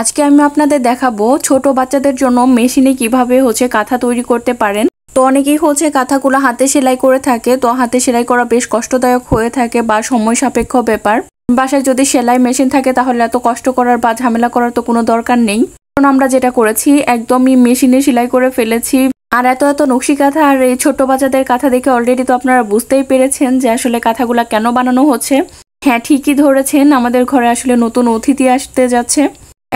আজকে আমি আপনাদের দেখাবো ছোট বাচ্চাদের জন্য মেশিনে কিভাবে কাঁথা তৈরি করতে পারেন। তো অনেকেই কাঁথাগুলো হাতে সেলাই করে থাকে, তো হাতে সেলাই করা বেশ কষ্টদায়ক হয়ে থাকে বা সময় সাপেক্ষ ব্যাপার। বাসায় যদি সেলাই মেশিন থাকে তাহলে এত কষ্ট করার বা ঝামেলা করার তো কোনো দরকার নেই। কারণ আমরা যেটা করেছি একদমই মেশিনে সেলাই করে ফেলেছি। আর এত এত নকশি কাঁথা আর এই ছোট বাচ্চাদের কাঁথা দেখে অলরেডি তো আপনারা বুঝতেই পেরেছেন যে আসলে কাঁথাগুলা কেন বানানো হচ্ছে। হ্যাঁ, ঠিকই ধরেছেন, আমাদের ঘরে আসলে নতুন অতিথি আসতে যাচ্ছে।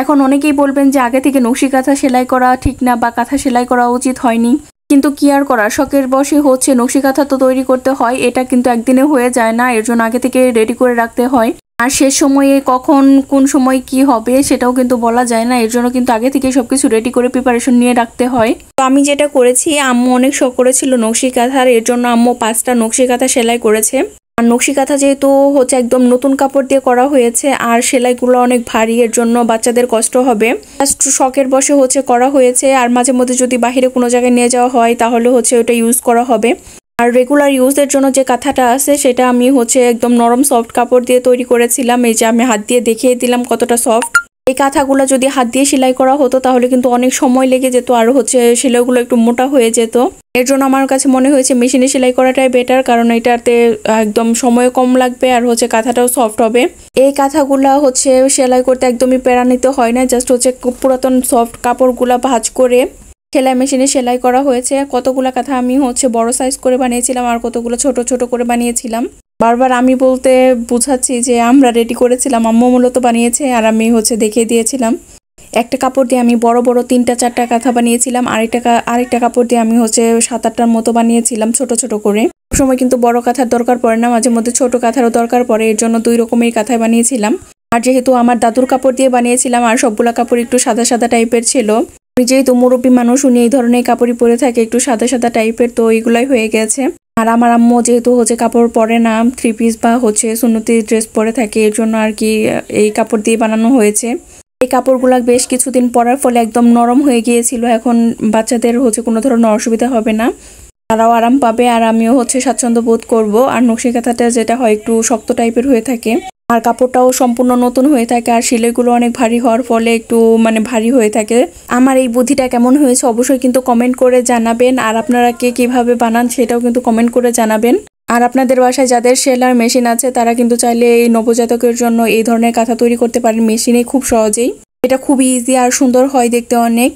এখন অনেকেই বলবেন যে আগে থেকে নকশি কাঁথা সেলাই করা ঠিক না বা কাঁথা সেলাই করা উচিত হয়নি, কিন্তু কি আর করা, শখের বশে নকশি কাঁথা তো তৈরি করতে হয়। এটা কিন্তু একদিনে হয়ে যায় না, এর জন্য আগে থেকে রেডি করে রাখতে হয়। আর শেষ সময়ে কখন কোন সময় কি হবে সেটাও কিন্তু বলা যায় না, এর জন্য কিন্তু আগে থেকে সবকিছু রেডি করে প্রিপারেশন নিয়ে রাখতে হয়। তো আমি যেটা করেছি, আম্মু অনেক শখ করেছিল নকশি কাঁথার, এর জন্য আম্মু 5টা নকশি কাঁথা সেলাই করেছে। আর নকশি কাঁথা যেহেতু একদম নতুন কাপড় দিয়ে করা হয়েছে আর সেলাইগুলো অনেক ভারী, এর জন্য বাচ্চাদের কষ্ট হবে। জাস্ট শখের বশে করা হয়েছে। আর মাঝে মধ্যে যদি বাহিরে কোনো জায়গায় নিয়ে যাওয়া হয় তাহলে ওটা ইউজ করা হবে। আর রেগুলার ইউজের জন্য যে কাঁথাটা আছে সেটা আমি একদম নরম সফট কাপড় দিয়ে তৈরি করেছিলাম। এই যে আমি হাত দিয়ে দেখিয়ে দিলাম কতটা সফট। এই কাঁথাগুলো যদি হাত দিয়ে সেলাই করা হতো তাহলে কিন্তু অনেক সময় লেগে যেত, আর সেলাইগুলো একটু মোটা হয়ে যেত। এর জন্য আমার কাছে মনে হয়েছে মেশিনে সেলাই করাটাই বেটার, কারণ এটাতে একদম সময় কম লাগবে আর কাঁথাটাও সফট হবে। এই কাঁথাগুলা সেলাই করতে একদমই প্যারা নিতে হয় না, জাস্ট পুরাতন সফট কাপড়গুলা ভাঁজ করে সেলাই মেশিনে সেলাই করা হয়েছে। কতগুলা কাঁথা আমি বড় সাইজ করে বানিয়েছিলাম আর কতগুলো ছোট ছোট করে বানিয়েছিলাম। বারবার আমি বলতে বুঝাচ্ছি যে আমরা রেডি করেছিলাম, আম্মু মূলত বানিয়েছে আর আমি দেখিয়ে দিয়েছিলাম। একটা কাপড় দিয়ে আমি বড় বড় 3টা-4টা কাঁথা বানিয়েছিলাম, আরেকটা কাপড় দিয়ে আমি 7-8টার মতো বানিয়েছিলাম ছোট ছোট করে। সবসময় কিন্তু বড় কাঁথার দরকার পড়ে না, মাঝে মধ্যে ছোট কাঁথারও দরকার পড়ে, এর জন্য 2 রকমের কাঁথায় বানিয়েছিলাম। আর যেহেতু আমার দাদুর কাপড় দিয়ে বানিয়েছিলাম আর সবগুলা কাপড় একটু সাদা সাদা টাইপের ছিল, যেহেতু মুরব্বী মানুষ উনি এই ধরনের কাপড়ই পরে থাকে একটু সাদা সাদা টাইপের, তো এইগুলাই হয়ে গেছে। আর আমার আম্মু যেহেতু কাপড় পরে না, 3 পিস বা সুন্নতি ড্রেস পরে থাকে, এর জন্য আর কি এই কাপড় দিয়ে বানানো হয়েছে। এই কাপড়গুলা বেশ কিছুদিন পরার ফলে একদম নরম হয়ে গিয়েছিল। এখন বাচ্চাদের কোনো ধরনের অসুবিধা হবে না, তারাও আরাম পাবে আর আমিও স্বাচ্ছন্দ্য বোধ করব। আর নকশি কাঁথাটা যেটা হয় একটু শক্ত টাইপের হয়ে থাকে আর কাপড়টাও সম্পূর্ণ নতুন হয়ে থাকে আর সেলাইগুলো অনেক ভারী হওয়ার ফলে একটু ভারী হয়ে থাকে। আমার এই বুদ্ধিটা কেমন হয়েছে অবশ্যই কিন্তু কমেন্ট করে জানাবেন, আর আপনারা কে কিভাবে বানান সেটাও কিন্তু কমেন্ট করে জানাবেন। আর আপনাদের বাসায় যাদের সেলার মেশিন আছে তারা কিন্তু চাইলে এই নবজাতকের জন্য এই ধরনের কাঁথা তৈরি করতে পারেন মেশিনে খুব সহজেই। এটা খুবই ইজি আর সুন্দর হয় দেখতে অনেক।